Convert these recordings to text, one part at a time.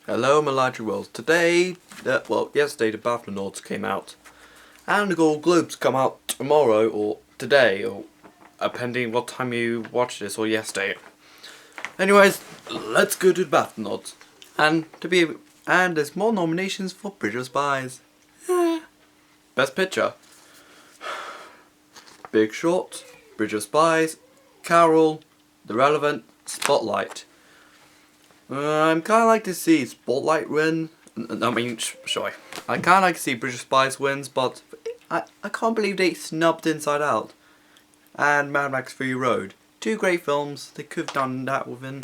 Hello, my larger world. Today, yesterday the BAFTA nods came out, and the Golden Globes come out tomorrow or today, or depending what time you watch this, or yesterday. Anyways, let's go to the BAFTA nods, and there's more nominations for Bridge of Spies. Best Picture: Big Short, Bridge of Spies, Carol, The Relevant, Spotlight. I'm kind of like to see Spotlight win. I kind of like to see Bridge of Spies wins, but I can't believe they snubbed Inside Out and Mad Max Fury Road. Two great films. They could have done that within.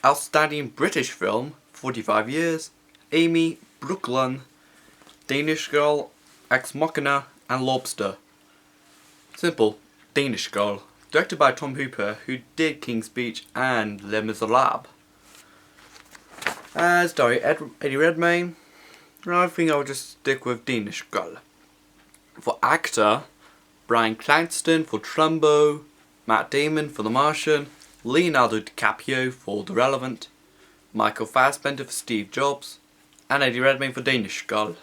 Outstanding British film, 45 Years, Amy, Brooklyn, Danish Girl, Ex Machina, and Lobster. Simple. Danish Girl. Directed by Tom Hooper, who did King's Speech and Les Miserables. Starring Eddie Redmayne. I think I'll just stick with Danish Girl. For actor, Bryan Cranston for Trumbo, Matt Damon for The Martian, Leonardo DiCaprio for The Relevant, Michael Fassbender for Steve Jobs, and Eddie Redmayne for Danish Girl.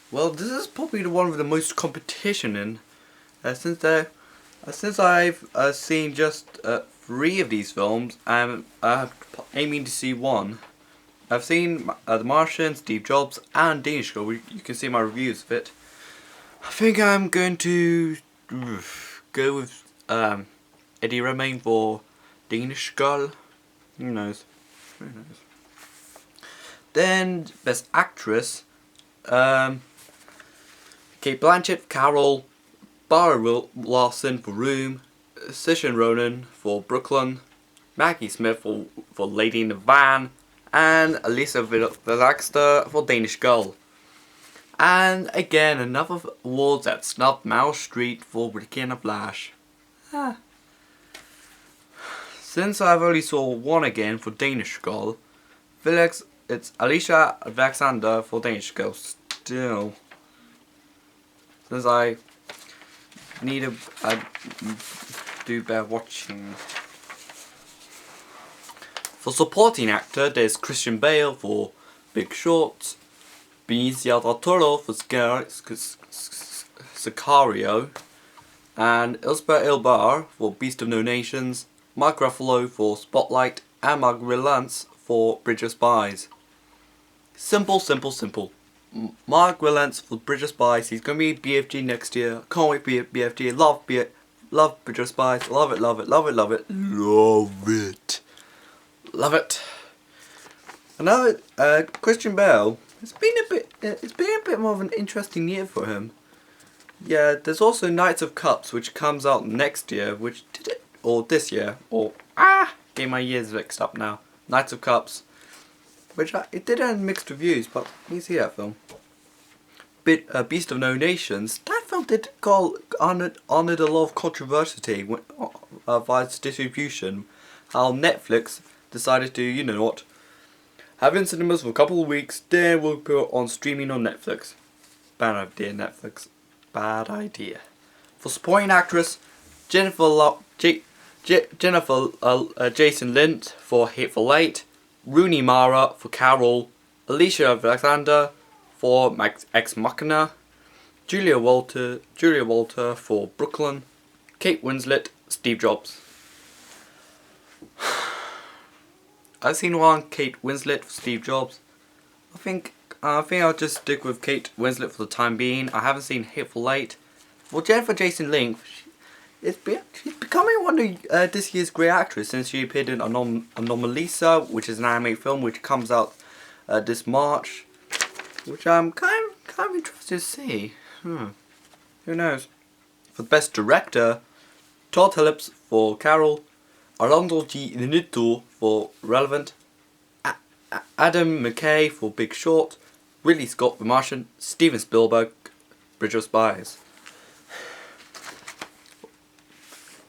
Well, this is probably the one with the most competition in, since I've seen just 3 of these films, and I'm aiming to see 1. I've seen The Martian, Steve Jobs, and Danish Girl. You can see my reviews of it. I think I'm going to go with Eddie Redmayne for Danish Girl. Who knows? Who knows? Then Best Actress: Kate Blanchett for Carol, Barbara Larson for Room, Saoirse Ronan for Brooklyn, Maggie Smith for Lady in the Van, and Elisa Villaxter for Danish Girl. And again, another award that snubbed Meryl Streep for Ricky and the Flash. Since I've only saw 1 again for Danish Girl, it's Alicia Vikander for Danish Girl still. Since I need to do better watching. For supporting actor, there's Christian Bale for Big Short, Benicio del Toro for Sicario, and Elspeth Elbar for Beast of No Nations, Mark Ruffalo for Spotlight, and Mark Rylance for Bridge of Spies. Simple, simple, simple. Mark Rylance for Bridge of Spies. He's going to be BFG next year. Can't wait for BFG. Love Bridge of Spies. Love it, love it, love it, love it. Love it. Love it. Another Christian Bale. It's been a bit more of an interesting year for him. Yeah, there's also Knights of Cups, which comes out next year, or this year, getting my years mixed up now. Knights of Cups, which it did earn mixed reviews, but you see that film. Beast of No Nations. That film did honored a lot of controversy via its distribution. How Netflix decided to, you know what, have in cinemas for a couple of weeks, then we'll put it on streaming on Netflix. Bad idea, Netflix. Bad idea. For supporting actress, Jason Lind for Hateful Eight, Rooney Mara for Carol, Alicia Vikander for Ex Machina, Julia Walter for Brooklyn, Kate Winslet, Steve Jobs. I've seen 1 Kate Winslet for Steve Jobs. I think I'll just stick with Kate Winslet for the time being. I haven't seen Hateful Eight. Well, Jennifer Jason Leigh, she's becoming one of this year's great actress since she appeared in Anomalisa, which is an anime film which comes out this March, which I'm kind of interested to see. Who knows? For the Best Director, Todd Phillips for Carol, Alonso G. Inarritu for Relevant, Adam McKay for Big Short, Ridley Scott for Martian, Steven Spielberg, Bridge of Spies.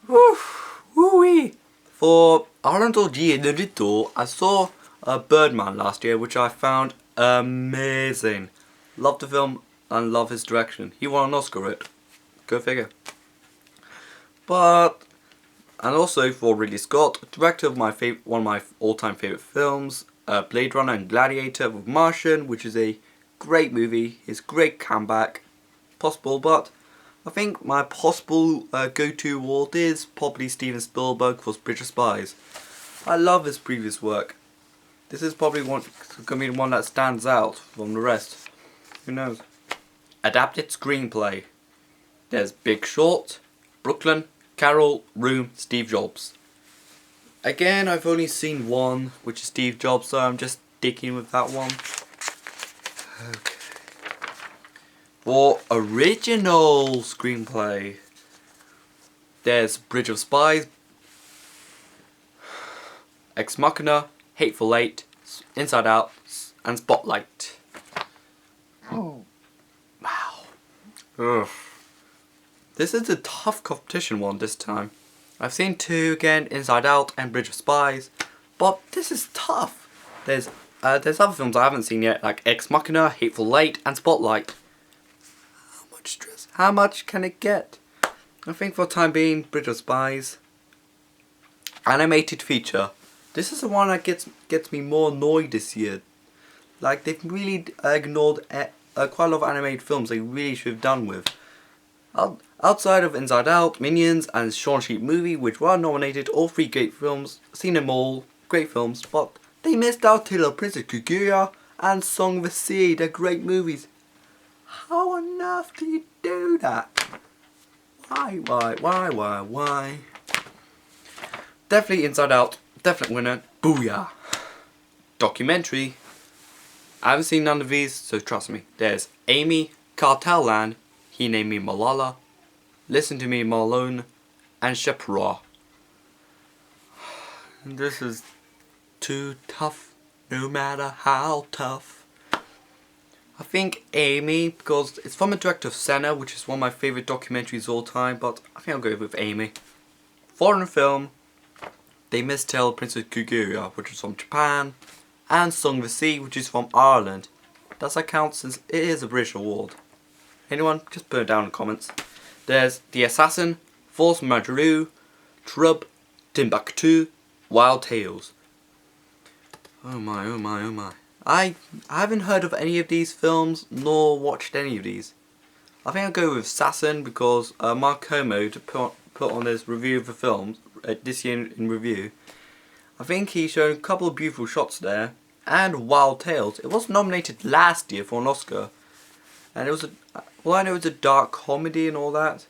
Woo-wee! For Alonso G. Inarritu, I saw Birdman last year, which I found amazing. Loved the film and love his direction. He won an Oscar for it. Go figure. And also for Ridley Scott, director of one of my all-time favourite films, Blade Runner and Gladiator with Martian, which is a great movie. His great comeback, possible, but I think my possible go-to award is probably Steven Spielberg for Bridge of Spies. I love his previous work. This is probably going to be the one that stands out from the rest. Who knows? Adapted screenplay. There's Big Short, Brooklyn, Carol, Room, Steve Jobs. Again, I've only seen one, which is Steve Jobs, so I'm just sticking with that one. Okay. For original screenplay, there's Bridge of Spies, Ex Machina, Hateful Eight, Inside Out, and Spotlight. Oh. Wow. Ugh. This is a tough competition one this time. I've seen two again, Inside Out and Bridge of Spies, but this is tough. There's other films I haven't seen yet, like Ex Machina, Hateful Eight, and Spotlight. How much stress? How much can it get? I think for the time being, Bridge of Spies. Animated feature. This is the one that gets me more annoyed this year. Like, they've really ignored quite a lot of animated films they really should have done with. Outside of Inside Out, Minions, and Shaun Sheep Movie, which were nominated, all three great films, seen them all, great films, but they missed out Tale of Princess Kaguya and Song of the Sea, they're great movies. How on earth do you do that? Why? Definitely Inside Out, definite winner, booyah. Documentary. I haven't seen none of these, so trust me. There's Amy, Cartel Land, He Named Me Malala, Listen to Me Malone, and Shepra. This is too tough, no matter how tough. I think Amy, because it's from a director of Senna, which is one of my favourite documentaries of all time, but I think I'll go with Amy. Foreign film, they missed Tale of Princess Kaguya, which is from Japan, and Song of the Sea, which is from Ireland. Does that count since it is a British award? Anyone? Just put it down in the comments. There's The Assassin, Force Majeure, Trub, Timbuktu, Wild Tales. Oh my. I haven't heard of any of these films, nor watched any of these. I think I'll go with Assassin because Mark Homo put on his review of the films, this year in review. I think he showed a couple of beautiful shots there, and Wild Tales. It was nominated last year for an Oscar, and it was I know it's a dark comedy and all that.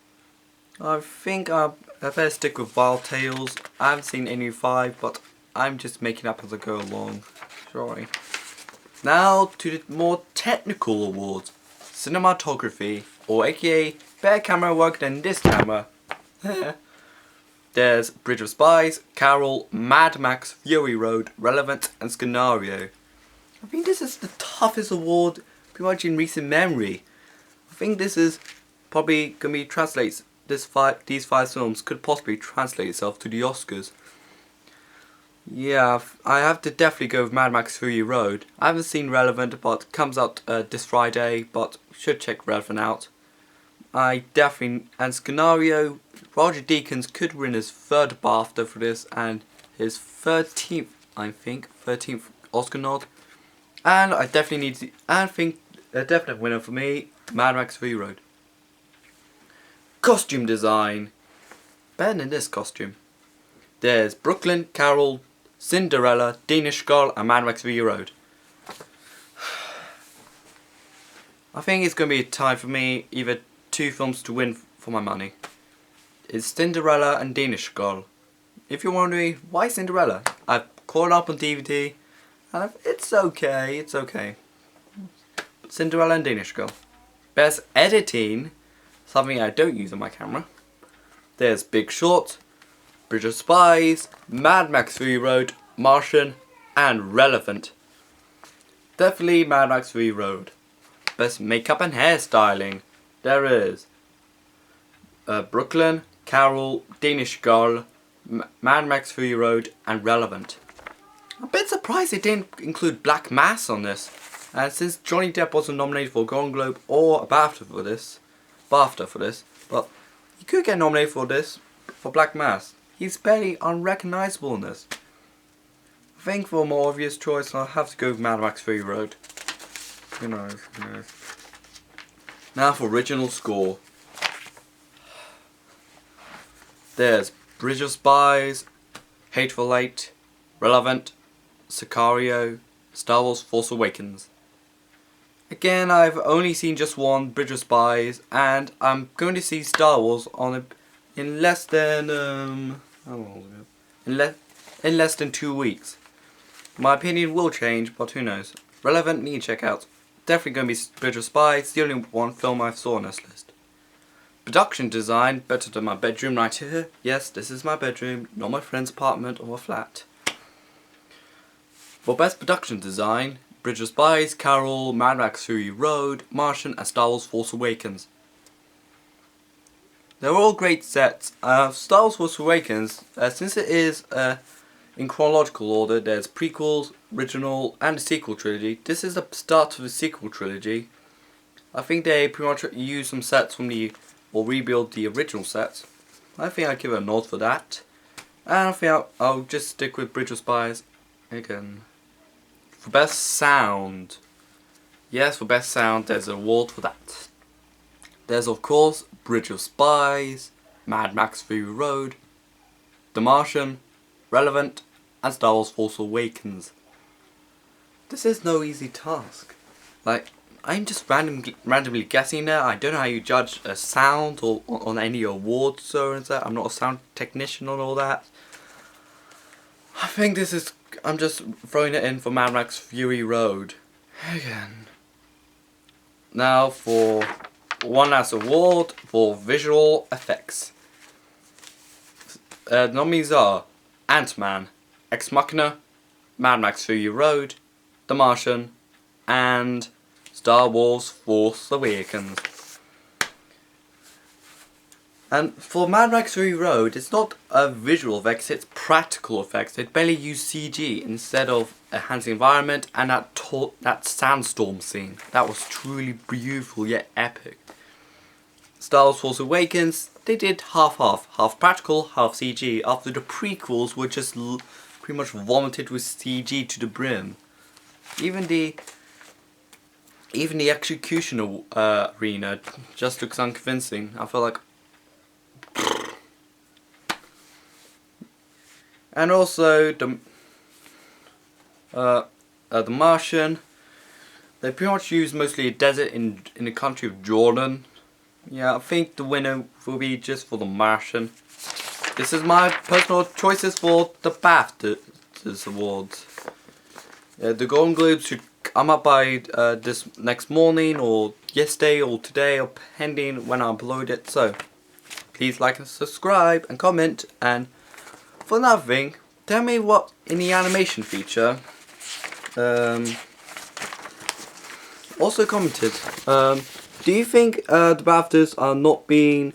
I think I better stick with Wild Tales. I haven't seen any 5, but I'm just making up as I go along. Sorry. Now to the more technical awards. Cinematography, or aka better camera work than this camera. There's Bridge of Spies, Carol, Mad Max, Fury Road, Relevant, and Scenario. I think this is the toughest award pretty much in recent memory. I think this is probably going to be translates. These 5 films could possibly translate itself to the Oscars. Yeah, I have to definitely go with Mad Max Fury Road. I haven't seen Relevant, but comes out this Friday, but should check Relevant out. And Scenario, Roger Deakins could win his 3rd BAFTA for this, and his 13th, I think, 13th Oscar nod. And I definitely think a definite winner for me, Mad Max Fury Road. Costume design. Better than this costume. There's Brooklyn, Carol, Cinderella, Danish Girl, and Mad Max Fury Road. I think it's going to be a tie for me, either 2 films to win for my money. It's Cinderella and Danish Girl. If you're wondering, why Cinderella? I've caught up on DVD, and it's okay. Cinderella and Danish Girl. Best editing, something I don't use on my camera. There's Big Short, Bridge of Spies, Mad Max Fury Road, Martian, and Relevant. Definitely Mad Max Fury Road. Best makeup and hairstyling. There is Brooklyn, Carol, Danish Girl, Mad Max Fury Road, and Relevant. I'm a bit surprised they didn't include Black Mass on this. And since Johnny Depp wasn't nominated for a Golden Globe or a BAFTA for this, but he could get nominated for this, for Black Mass. He's barely unrecognisable in this. I think for a more obvious choice, I'll have to go with Mad Max Fury Road. Who knows, who knows. Now for original score. There's Bridge of Spies, Hateful Eight, Relevant, Sicario, Star Wars Force Awakens. Again, I've only seen just one, Bridge of Spies, and I'm going to see Star Wars in less than how long was it? In less than 2 weeks. My opinion will change, but who knows. Relevant, need to check out. Definitely going to be Bridge of Spies, the only one film I saw on this list. Production design, better than my bedroom right here. Yes, this is my bedroom, not my friend's apartment or a flat. For best production design, Bridge of Spies, Carol, Mad Max Fury Road, Martian, and Star Wars Force Awakens. They're all great sets. Star Wars Force Awakens, since it is in chronological order, there's prequels, original, and a sequel trilogy. This is the start of the sequel trilogy. I think they pretty much use some sets from or rebuild the original sets. I think I'd give it a nod for that. And I think I'll just stick with Bridge of Spies again. For best sound, yes, for best sound, there's an award for that. There's of course Bridge of Spies, Mad Max Fury Road, The Martian, Relevant, and Star Wars Force Awakens. This is no easy task. Like, I'm just randomly guessing there. I don't know how you judge a sound or on any awards or that. I'm not a sound technician on all that. I think I'm just throwing it in for Mad Max Fury Road. Again. Now for one last award for visual effects. Nominees are Ant-Man, Ex Machina, Mad Max Fury Road, The Martian, and Star Wars Force Awakens. And for Mad Max Fury Road, it's not visual effects, it's practical effects. They barely use CG instead of enhancing environment and that sandstorm scene. That was truly beautiful yet epic. Star Wars Force Awakens, they did half-half. Half practical, half CG, after the prequels were just pretty much vomited with CG to the brim. Even the execution arena just looks unconvincing. I feel like. And also the Martian, they pretty much use mostly a desert in the country of Jordan. Yeah, I think the winner will be just for The Martian. This is my personal choices for the BAFTA awards. The Golden Globes should come up by this next morning or yesterday or today or pending when I upload it. So please like and subscribe and comment. And for another thing, tell me what in the animation feature. Also commented. Do you think the BAFTAs are not being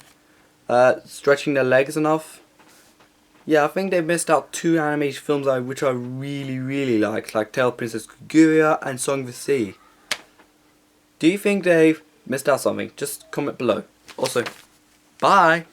stretching their legs enough? Yeah, I think they missed out 2 animation films which I really like Tale of Princess Kaguya and Song of the Sea. Do you think they've missed out something? Just comment below. Also, bye!